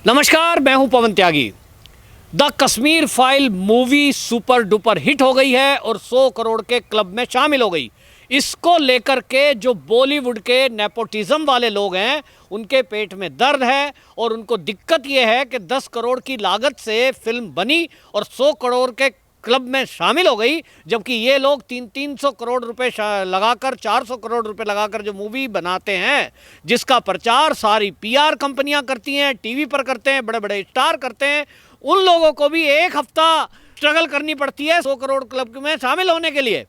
नमस्कार, मैं हूं Pawan Tyagi. The Kashmir file movie super duper hit हो गई है और 100 करोड़ के क्लब में शामिल हो गई। इसको लेकर के जो बॉलीवुड के नेपोटिज्म वाले लोग हैं उनके पेट में दर्द है और उनको दिक्कत यह है कि 10 करोड़ की लागत से फिल्म बनी और 100 करोड़ के क्लब में शामिल हो गई, जबकि ये लोग 300 करोड़ रुपए लगाकर 400 करोड़ रुपए लगाकर जो मूवी बनाते हैं, जिसका प्रचार सारी पीआर कंपनियां करती हैं, टीवी पर करते हैं, बड़े बड़े स्टार करते हैं, उन लोगों को भी एक हफ्ता स्ट्रगल करनी पड़ती है 100 करोड़ क्लब में शामिल होने के लिए।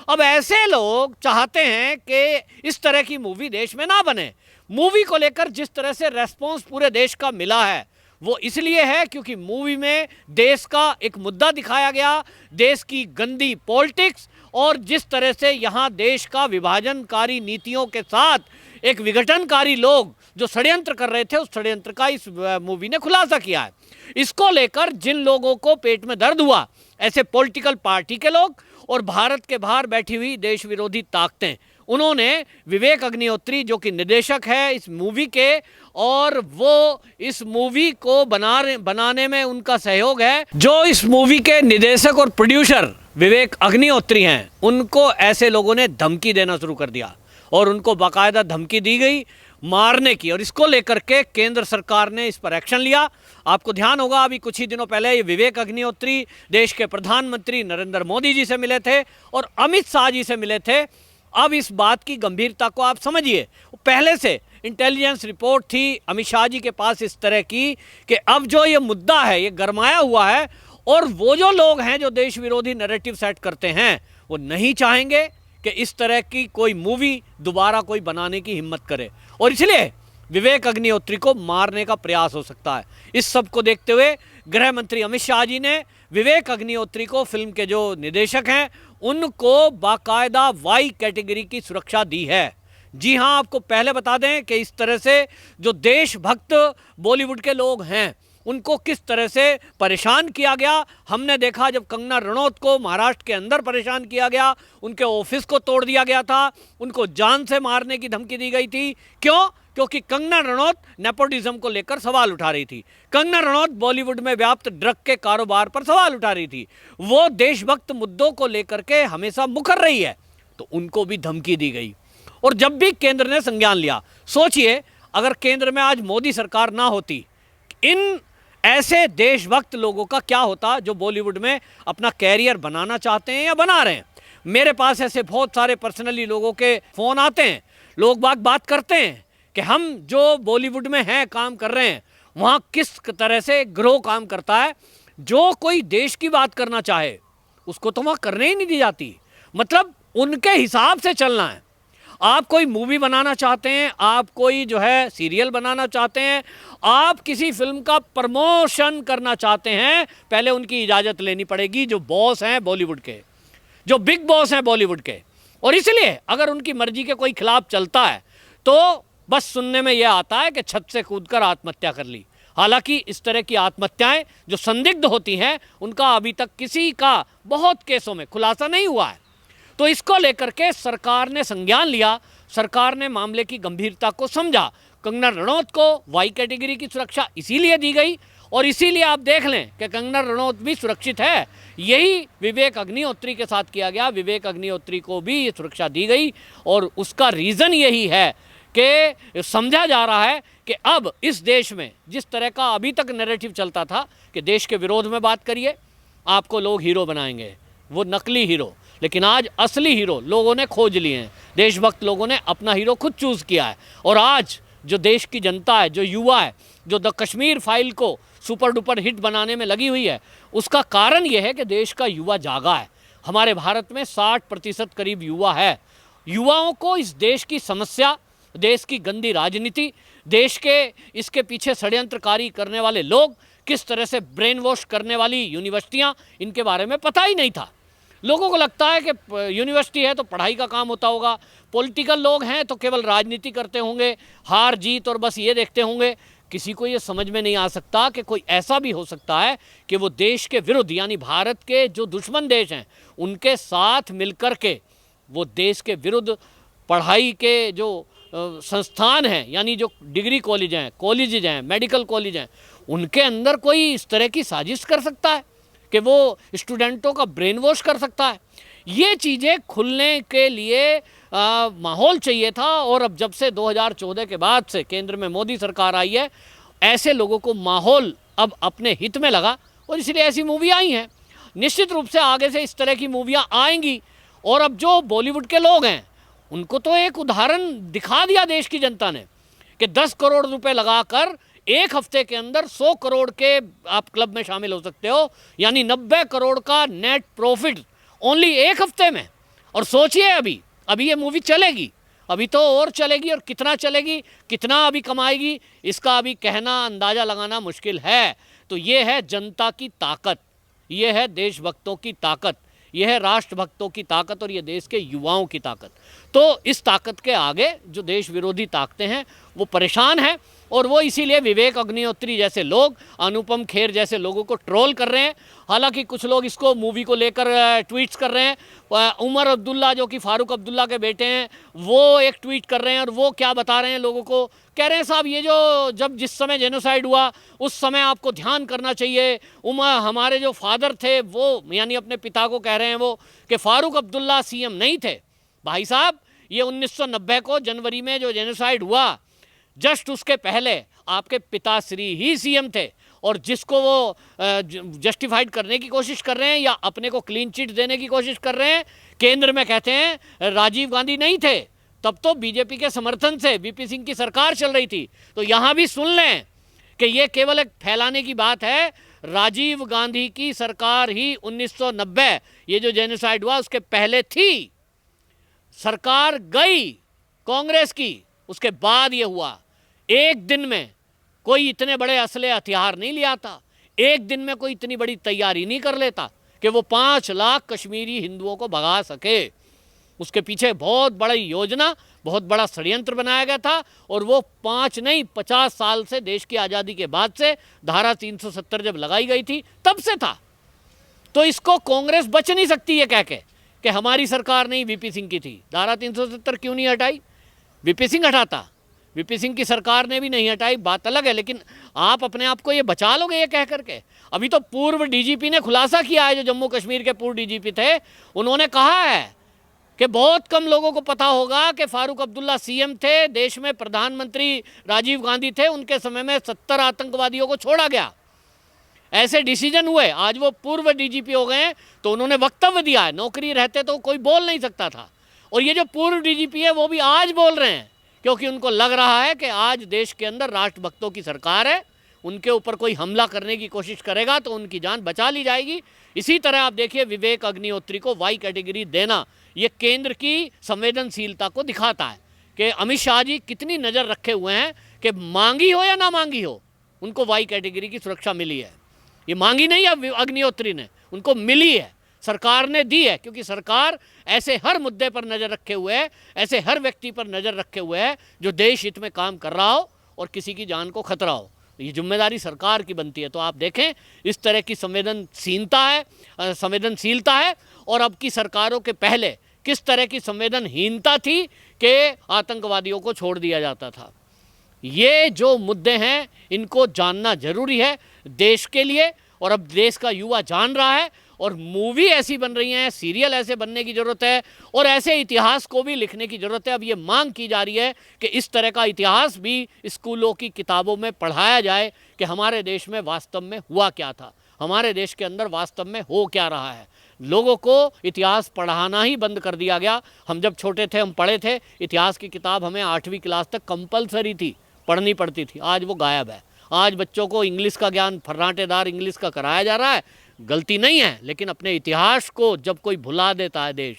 अब ऐसे लोग चाहते हैं कि इस तरह की मूवी देश में ना बने। मूवी को लेकर जिस तरह से रेस्पॉन्स पूरे देश का मिला है वो इसलिए है क्योंकि मूवी में देश का एक मुद्दा दिखाया गया, देश की गंदी पॉलिटिक्स, और जिस तरह से यहाँ देश का विभाजनकारी नीतियों के साथ एक विघटनकारी लोग जो षड्यंत्र कर रहे थे उस षड्यंत्र का इस मूवी ने खुलासा किया है। इसको लेकर जिन लोगों को पेट में दर्द हुआ, ऐसे पॉलिटिकल पार्टी के लोग और भारत के बाहर बैठी हुई देश विरोधी ताकतें, उन्होंने विवेक अग्निहोत्री जो कि निर्देशक है इस मूवी के, और वो इस मूवी को बनाने में उनका सहयोग है, जो इस मूवी के निर्देशक और प्रोड्यूसर विवेक अग्निहोत्री हैं, उनको ऐसे लोगों ने धमकी देना शुरू कर दिया और उनको बाकायदा धमकी दी गई मारने की। और इसको लेकर के केंद्र सरकार ने इस पर एक्शन लिया। आपको ध्यान होगा अभी कुछ ही दिनों पहले ये विवेक अग्निहोत्री देश के प्रधानमंत्री नरेंद्र मोदी जी से मिले थे और अमित शाह जी से मिले थे। अब इस बात की गंभीरता को आप समझिए, पहले से इंटेलिजेंस रिपोर्ट थी अमित शाह जी के पास इस तरह की कि अब जो ये मुद्दा है ये गरमाया हुआ है और वो जो लोग हैं जो देश विरोधी नैरेटिव सेट करते हैं वो नहीं चाहेंगे कि इस तरह की कोई मूवी दोबारा कोई बनाने की हिम्मत करे, और इसलिए विवेक अग्निहोत्री को मारने का प्रयास हो सकता है। इस सब को देखते हुए गृह मंत्री अमित शाह जी ने विवेक अग्निहोत्री को, फिल्म के जो निर्देशक हैं, उनको बाकायदा वाई कैटेगरी की सुरक्षा दी है। जी हाँ, आपको पहले बता दें कि इस तरह से जो देशभक्त बॉलीवुड के लोग हैं उनको किस तरह से परेशान किया गया। हमने देखा जब कंगना रनौत को महाराष्ट्र के अंदर परेशान किया गया, उनके ऑफिस को तोड़ दिया गया था, उनको जान से मारने की धमकी दी गई थी। क्यों? क्योंकि कंगना रनौत नेपोटिज्म को लेकर सवाल उठा रही थी। कंगना रनौत बॉलीवुड में व्याप्त ड्रग के कारोबार पर सवाल उठा रही थी। वो देशभक्त मुद्दों को लेकर के हमेशा मुखर रही है, तो उनको भी धमकी दी गई। और जब भी केंद्र ने संज्ञान लिया, सोचिए अगर केंद्र में आज मोदी सरकार ना होती, इन ऐसे देशभक्त लोगों का क्या होता जो बॉलीवुड में अपना कैरियर बनाना चाहते हैं या बना रहे हैं। मेरे पास ऐसे बहुत सारे पर्सनली लोगों के फ़ोन आते हैं, लोग बात करते हैं कि हम जो बॉलीवुड में हैं, काम कर रहे हैं, वहाँ किस तरह से ग्रोह काम करता है। जो कोई देश की बात करना चाहे उसको तो वहाँ करने ही नहीं दी जाती। मतलब उनके हिसाब से चलना है। आप कोई मूवी बनाना चाहते हैं, आप कोई जो है सीरियल बनाना चाहते हैं, आप किसी फिल्म का प्रमोशन करना चाहते हैं, पहले उनकी इजाज़त लेनी पड़ेगी, जो बॉस हैं बॉलीवुड के, जो बिग बॉस हैं बॉलीवुड के। और इसलिए अगर उनकी मर्जी के कोई खिलाफ चलता है तो बस सुनने में यह आता है कि छत से कूदकर आत्महत्या कर ली। हालांकि इस तरह की आत्महत्याएं जो संदिग्ध होती हैं उनका अभी तक किसी का बहुत केसों में खुलासा नहीं हुआ है। तो इसको लेकर के सरकार ने संज्ञान लिया, सरकार ने मामले की गंभीरता को समझा। कंगना रनौत को वाई कैटेगरी की सुरक्षा इसीलिए दी गई और इसीलिए आप देख लें कि कंगना रनौत भी सुरक्षित है। यही विवेक अग्निहोत्री के साथ किया गया, विवेक अग्निहोत्री को भी ये सुरक्षा दी गई और उसका रीज़न यही है कि समझा जा रहा है कि अब इस देश में जिस तरह का अभी तक नैरेटिव चलता था कि देश के विरोध में बात करिए आपको लोग हीरो बनाएंगे, वो नकली हीरो, लेकिन आज असली हीरो लोगों ने खोज लिए हैं। देशभक्त लोगों ने अपना हीरो खुद चूज़ किया है और आज जो देश की जनता है, जो युवा है, जो द कश्मीर फाइल को सुपर डुपर हिट बनाने में लगी हुई है, उसका कारण यह है कि देश का युवा जागा है। हमारे भारत में 60% करीब युवा है। युवाओं को इस देश की समस्या, देश की गंदी राजनीति, देश के इसके पीछे षड्यंत्रकारी करने वाले लोग, किस तरह से ब्रेन वॉश करने वाली यूनिवर्सिटियाँ, इनके बारे में पता ही नहीं था। लोगों को लगता है कि यूनिवर्सिटी है तो पढ़ाई का काम होता होगा, पॉलिटिकल लोग हैं तो केवल राजनीति करते होंगे, हार जीत और बस ये देखते होंगे। किसी को ये समझ में नहीं आ सकता कि कोई ऐसा भी हो सकता है कि वो देश के विरुद्ध, यानी भारत के जो दुश्मन देश हैं उनके साथ मिलकर के वो देश के विरुद्ध पढ़ाई के जो संस्थान हैं, यानी जो डिग्री कॉलेज हैं, मेडिकल कॉलेज हैं, उनके अंदर कोई इस तरह की साजिश कर सकता है कि वो स्टूडेंटों का ब्रेन वॉश कर सकता है? ये चीज़ें खुलने के लिए माहौल चाहिए था। और अब जब से 2014 के बाद से केंद्र में मोदी सरकार आई है, ऐसे लोगों को माहौल अब अपने हित में लगा और इसलिए ऐसी मूवी आई हैं। निश्चित रूप से आगे से इस तरह की मूवियाँ आएंगी। और अब जो बॉलीवुड के लोग हैं, उनको तो एक उदाहरण दिखा दिया देश की जनता ने कि 10 करोड़ रुपए लगाकर एक हफ्ते के अंदर 100 करोड़ के आप क्लब में शामिल हो सकते हो, यानी 90 करोड़ का नेट प्रॉफिट ओनली एक हफ्ते में। और सोचिए अभी ये मूवी चलेगी, अभी तो और चलेगी, और कितना चलेगी, कितना अभी कमाएगी, इसका अभी कहना, अंदाज़ा लगाना मुश्किल है। तो ये है जनता की ताकत, ये है देशभक्तों की ताकत, यह है राष्ट्रभक्तों की ताकत और ये देश के युवाओं की ताकत। तो इस ताकत के आगे जो देश विरोधी ताकतें हैं वो परेशान हैं, और वो इसीलिए विवेक अग्निहोत्री जैसे लोग, अनुपम खेर जैसे लोगों को ट्रोल कर रहे हैं। हालांकि कुछ लोग इसको मूवी को लेकर ट्वीट्स कर रहे हैं। उमर अब्दुल्ला जो कि फारूक अब्दुल्ला के बेटे हैं, वो एक ट्वीट कर रहे हैं और वो क्या बता रहे हैं लोगों को, कह रहे हैं साहब ये जो जिस समय जेनोसाइड हुआ उस समय आपको ध्यान करना चाहिए। हमारे जो फादर थे वो, यानी अपने पिता को कह रहे हैं वो, कि फारूक अब्दुल्ला सीएम नहीं थे। भाई साहब, ये 1990 को जनवरी में जो जेनोसाइड हुआ, जस्ट उसके पहले आपके पिताश्री ही सीएम थे, और जिसको वो जस्टिफाइड करने की कोशिश कर रहे हैं या अपने को क्लीन चिट देने की कोशिश कर रहे हैं। केंद्र में कहते हैं राजीव गांधी नहीं थे, तब तो बीजेपी के समर्थन से वीपी सिंह की सरकार चल रही थी। तो यहाँ भी सुन लें कि ये केवल एक फैलाने की बात है। राजीव गांधी की सरकार ही 1990 ये जो जेनोसाइड हुआ उसके पहले थी। सरकार गई कांग्रेस की, उसके बाद ये हुआ। एक दिन में कोई इतने बड़े असले हथियार नहीं ले आता, एक दिन में कोई इतनी बड़ी तैयारी नहीं कर लेता कि वो 5 लाख कश्मीरी हिंदुओं को भगा सके। उसके पीछे बहुत बड़ी योजना, बहुत बड़ा षड्यंत्र बनाया गया था, और वो 5 नहीं 50 साल से, देश की आज़ादी के बाद से धारा 370 जब लगाई गई थी तब से था। तो इसको कांग्रेस बच नहीं सकती है कह के कि हमारी सरकार नहीं वीपी सिंह की थी। धारा 370 क्यों नहीं हटाई? वीपी सिंह हटाता, वीपी सिंह की सरकार ने भी नहीं हटाई, बात अलग है। लेकिन आप अपने आप को ये बचा लोगे ये कह करके? अभी तो पूर्व डीजीपी ने खुलासा किया है, जो जम्मू कश्मीर के पूर्व डीजीपी थे, उन्होंने कहा है कि बहुत कम लोगों को पता होगा कि फारूक अब्दुल्ला सीएम थे, देश में प्रधानमंत्री राजीव गांधी थे, उनके समय में 70 आतंकवादियों को छोड़ा गया, ऐसे डिसीजन हुए। आज वो पूर्व डीजीपी हो गए हैं, तो उन्होंने वक्तव्य दिया है। नौकरी रहते तो कोई बोल नहीं सकता था, और ये जो पूर्व डीजीपी है वो भी आज बोल रहे हैं, क्योंकि उनको लग रहा है कि आज देश के अंदर राष्ट्रभक्तों की सरकार है, उनके ऊपर कोई हमला करने की कोशिश करेगा तो उनकी जान बचा ली जाएगी। इसी तरह आप देखिए, विवेक अग्निहोत्री को वाई कैटेगरी देना, ये केंद्र की संवेदनशीलता को दिखाता है कि अमित शाह जी कितनी नज़र रखे हुए हैं कि मांगी हो या ना मांगी हो, उनको वाई कैटेगरी की सुरक्षा मिली है। ये मांगी नहीं है अग्निहोत्री ने, उनको मिली है, सरकार ने दी है, क्योंकि सरकार ऐसे हर मुद्दे पर नज़र रखे हुए है, ऐसे हर व्यक्ति पर नज़र रखे हुए है जो देश हित में काम कर रहा हो और किसी की जान को खतरा हो। ये जिम्मेदारी सरकार की बनती है। तो आप देखें, इस तरह की संवेदनशीलता है, और अब की सरकारों के पहले किस तरह की संवेदनहीनता थी कि आतंकवादियों को छोड़ दिया जाता था। ये जो मुद्दे हैं इनको जानना जरूरी है देश के लिए, और अब देश का युवा जान रहा है, और मूवी ऐसी बन रही हैं, सीरियल ऐसे बनने की ज़रूरत है, और ऐसे इतिहास को भी लिखने की ज़रूरत है। अब ये मांग की जा रही है कि इस तरह का इतिहास भी स्कूलों की किताबों में पढ़ाया जाए कि हमारे देश में वास्तव में हुआ क्या था, हमारे देश के अंदर वास्तव में हो क्या रहा है। लोगों को इतिहास पढ़ाना ही बंद कर दिया गया। हम जब छोटे थे हम पढ़े थे, इतिहास की किताब हमें 8वीं क्लास तक कंपलसरी थी, पढ़नी पड़ती थी। आज वो गायब है। आज बच्चों को इंग्लिश का ज्ञान फर्राटेदार इंग्लिश का कराया जा रहा है। गलती नहीं है, लेकिन अपने इतिहास को जब कोई भुला देता है देश,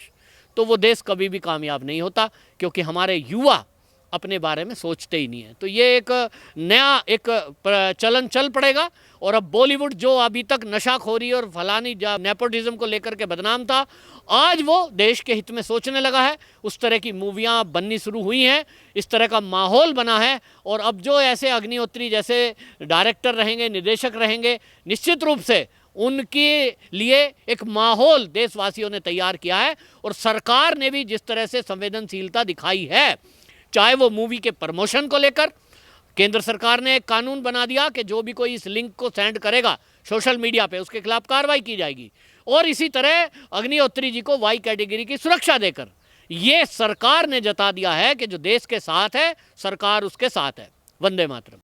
तो वो देश कभी भी कामयाब नहीं होता, क्योंकि हमारे युवा अपने बारे में सोचते ही नहीं है। तो ये एक नया चलन चल पड़ेगा। और अब बॉलीवुड जो अभी तक नशाखोरी और फलानी नेपोटिज्म को लेकर के बदनाम था, आज वो देश के हित में सोचने लगा है। उस तरह की मूवियाँ बननी शुरू हुई हैं, इस तरह का माहौल बना है। और अब जो ऐसे अग्निहोत्री जैसे डायरेक्टर रहेंगे, निर्देशक रहेंगे, निश्चित रूप से उनके लिए एक माहौल देशवासियों ने तैयार किया है। और सरकार ने भी जिस तरह से संवेदनशीलता दिखाई है चाहे वो मूवी के प्रमोशन को लेकर केंद्र सरकार ने एक कानून बना दिया कि जो भी कोई इस लिंक को सेंड करेगा सोशल मीडिया पे उसके खिलाफ कार्रवाई की जाएगी, और इसी तरह अग्निहोत्री जी को वाई कैटेगरी की सुरक्षा देकर ये सरकार ने जता दिया है कि जो देश के साथ है सरकार उसके साथ है। वंदे मातरम।